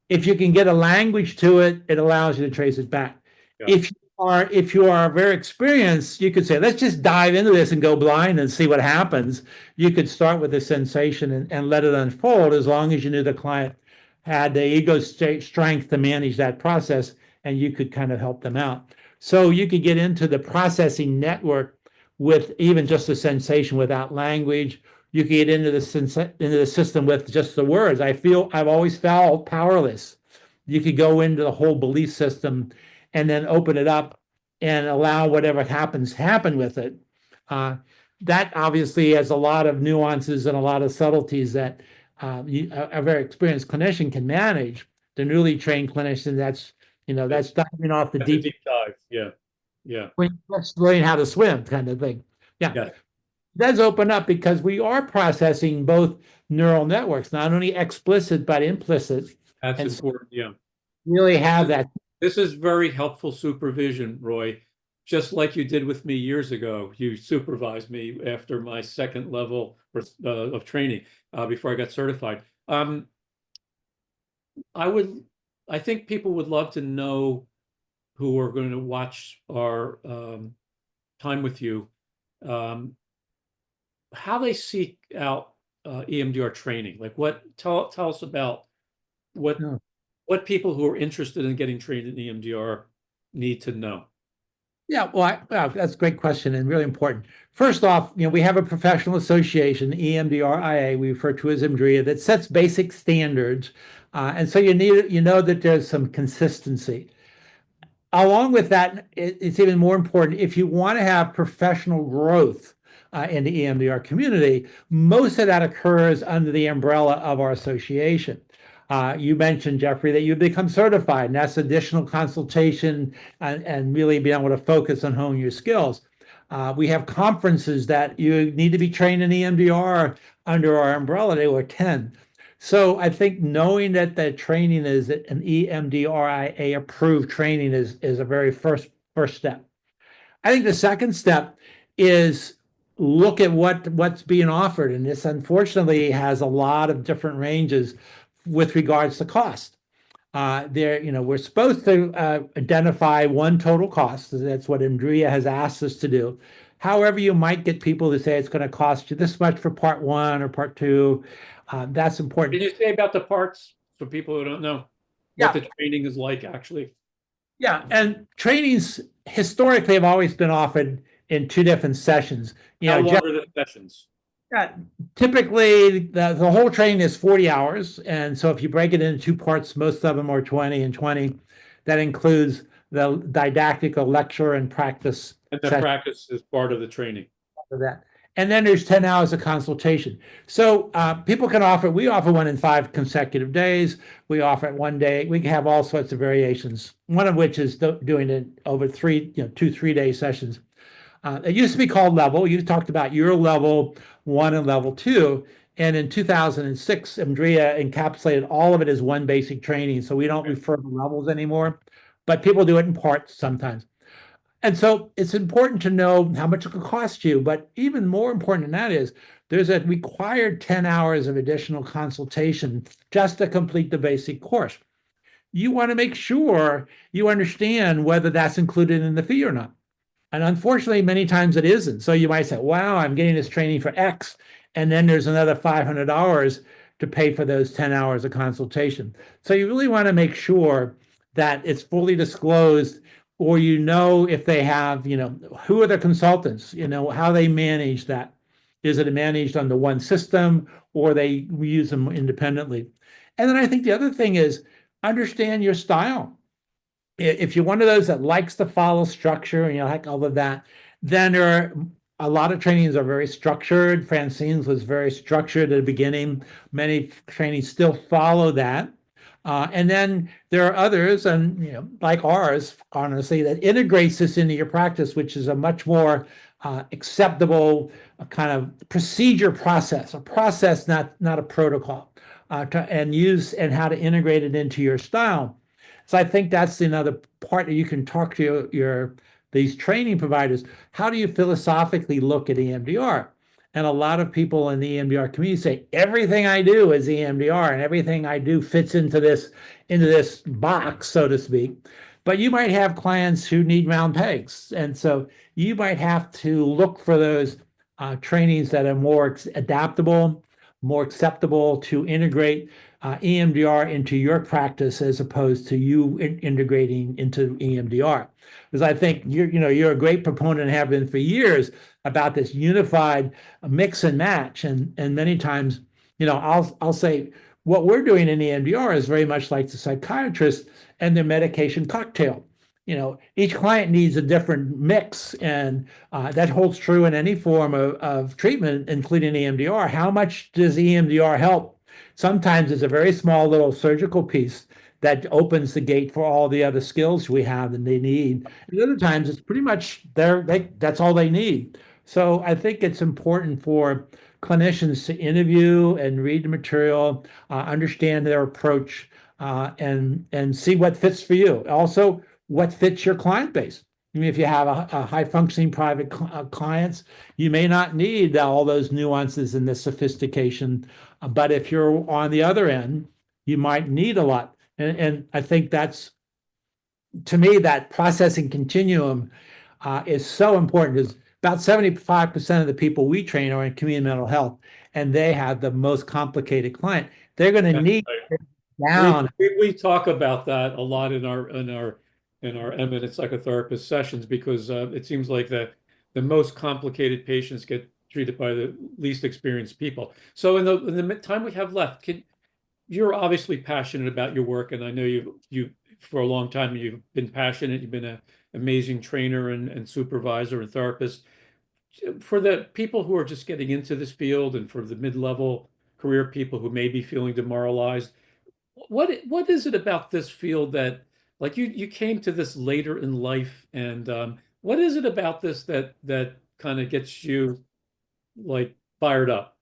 If you can get a language to it, it allows you to trace it back. Yeah. If you are very experienced, you could say, let's just dive into this and go blind and see what happens. You could start with a sensation and let it unfold as long as you knew the client had the ego strength to manage that process and you could kind of help them out. So you could get into the processing network with even just a sensation without language. You could get into the system with just the words. I've always felt powerless. You could go into the whole belief system and then open it up and allow whatever happens happen with it. Uh, that obviously has a lot of nuances and a lot of subtleties that a very experienced clinician can manage. The newly trained clinician, that's diving off the That's a deep, deep dive. Yeah. Yeah. just learning how to swim kind of thing. Yeah. Yeah. It does open up because we are processing both neural networks, not only explicit but implicit, That's and so important. Yeah. really have that. This is very helpful supervision, Roy. Just like you did with me years ago, you supervised me after my second level of training before I got certified. I would, I think people would love to know who are going to watch our time with you, um, how they seek out EMDR training. Like tell us about what Yeah. what people who are interested in getting trained in EMDR need to know. Yeah, well, that's a great question and really important. First off, we have a professional association, EMDRIA, we refer to as EMDRIA, that sets basic standards, and so you know that there's some consistency. Along with that, it's even more important if you want to have professional growth in the EMDR community, most of that occurs under the umbrella of our association. You mentioned, Jeffrey, that you become certified, and that's additional consultation and really being able to focus on honing your skills. We have conferences that you need to be trained in EMDR under our umbrella to attend. So I think knowing that the training is an EMDRIA approved training is a very first step. I think the second step is look at what's being offered, and this unfortunately has a lot of different ranges with regards to cost. We're supposed to identify one total cost. That's what Andrea has asked us to do. However, you might get people to say it's going to cost you this much for part one or part two. That's important. Can you say about the parts for people who don't know what the training is like actually? Yeah, and trainings historically have always been offered in two different sessions. How long are the sessions? Yeah, typically the whole training is 40 hours. And so if you break it into two parts, most of them are 20 and 20. That includes the didactic lecture and practice. And the practice is part of the training. For that. And then there's 10 hours of consultation. So people can we offer one in 5 consecutive days. We offer it one day. We can have all sorts of variations, one of which is doing it over 2-3 day sessions. It used to be called level. You talked about your level 1 and level 2. And in 2006, Andrea encapsulated all of it as one basic training. So we don't refer to levels anymore, but people do it in parts sometimes. And so it's important to know how much it could cost you. But even more important than that is there's a required 10 hours of additional consultation just to complete the basic course. You want to make sure you understand whether that's included in the fee or not. And unfortunately, many times it isn't. So you might say, wow, I'm getting this training for X. And then there's another $500 to pay for those 10 hours of consultation. So you really want to make sure that it's fully disclosed, or if they have, who are the consultants, how they manage that. Is it managed on the one system, or they use them independently? And then I think the other thing is understand your style. If you're one of those that likes to follow structure and like all of that, then there are a lot of trainings are very structured. Francine's was very structured at the beginning. Many trainings still follow that. And then there are others, and like ours, honestly, that integrates this into your practice, which is a much more acceptable kind of procedure process, a process, not a protocol, and how to integrate it into your style. So I think that's another part that you can talk to these training providers. How do you philosophically look at EMDR? And a lot of people in the EMDR community say everything I do is EMDR, and everything I do fits into this box, so to speak. But you might have clients who need round pegs, and so you might have to look for those trainings that are more adaptable, more acceptable to integrate EMDR into your practice as opposed to you integrating into EMDR. Because I think you're a great proponent and have been for years about this unified mix and match. And many times, I'll say what we're doing in EMDR is very much like the psychiatrist and their medication cocktail. Each client needs a different mix, and that holds true in any form of treatment, including EMDR. How much does EMDR help? Sometimes it's a very small little surgical piece that opens the gate for all the other skills we have and they need. And other times it's pretty much that's all they need. So I think it's important for clinicians to interview and read the material, understand their approach, and see what fits for you. Also, what fits your client base. I mean, if you have a high functioning private clients, you may not need all those nuances and the sophistication. But if you're on the other end, you might need a lot. And I think that's, to me, that processing continuum is so important. Is about 75% of the people we train are in community mental health, and they have the most complicated client. They're going to need down. We talk about that a lot in our eminent psychotherapist sessions because it seems like the most complicated patients get treated by the least experienced people. So in the time we have left, you're obviously passionate about your work, and I know you for a long time you've been passionate. You've been an amazing trainer and supervisor and therapist. For the people who are just getting into this field, and for the mid-level career people who may be feeling demoralized, what is it about this field that, like, you came to this later in life, and what is it about this that kind of gets you like fired up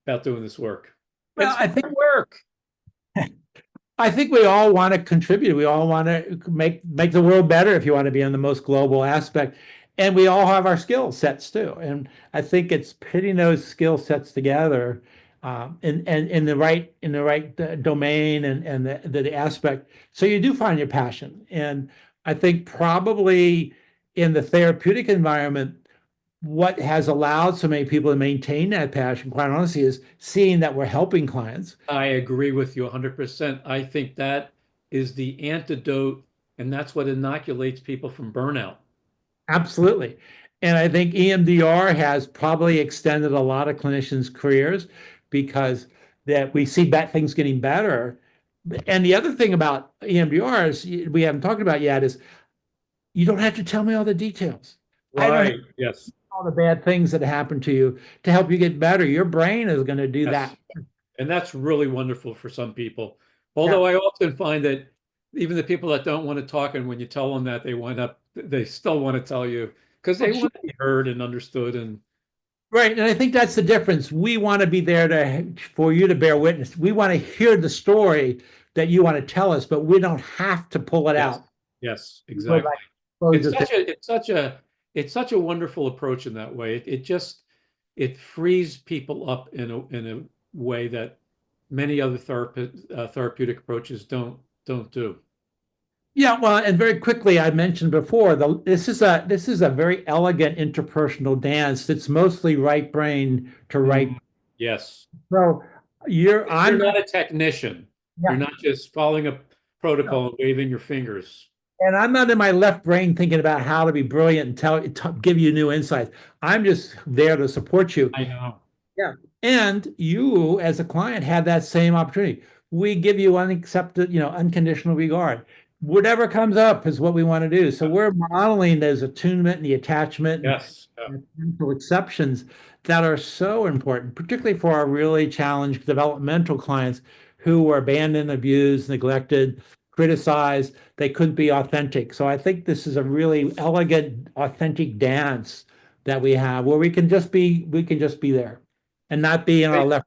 about doing this work? Well, It's I think hard work. I think we all want to contribute. We all want to make the world better if you want to be on the most global aspect. And we all have our skill sets too. And I think it's putting those skill sets together in the right domain and the aspect. So you do find your passion. And I think probably in the therapeutic environment, what has allowed so many people to maintain that passion, quite honestly, is seeing that we're helping clients. I agree with you 100%. I think that is the antidote, and that's what inoculates people from burnout. Absolutely. And I think EMDR has probably extended a lot of clinicians' careers because that we see things getting better. And the other thing about EMDR is we haven't talked about yet is you don't have to tell me all the details. I don't have Right. Yes. all the bad things that happen to you to help you get better. Your brain is going to do Yes. that. And that's really wonderful for some people. Yeah. Although I often find that even the people that don't want to talk, and when you tell them that, they still want to tell you because they want to be heard and understood. And Right. And I think that's the difference. We want to be there for you to bear witness. We want to hear the story that you want to tell us, but we don't have to pull it yes, out. yes, So exactly. that closes it. It's such a wonderful approach in that way. It just it frees people up in a way that many other therapeutic approaches don't do. Yeah, well, and very quickly, I mentioned before, this is a very elegant interpersonal dance that's mostly right brain to right. Yes. So You're I'm not, not a technician. You're yeah, not just following a protocol and waving your fingers. and I'm not in my left brain thinking about how to be brilliant and give you new insights. I'm just there to support you. I know. Yeah. And you, as a client, have that same opportunity. We give you unconditional regard. Whatever comes up is what we want to do. So we're modeling those attunement and the attachment Yes. Yeah. and mental exceptions that are so important, particularly for our really challenged developmental clients who were abandoned, abused, neglected, criticized. They couldn't be authentic. So I think this is a really elegant, authentic dance that we have where we can just be there and not be in our Great. left.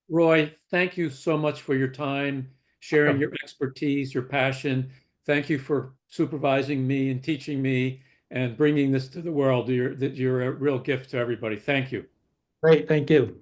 Roy, thank you so much for your time, sharing your expertise, your passion. Thank you for supervising me and teaching me and bringing this to the world. You're a real gift to everybody. Thank you. Great, thank you.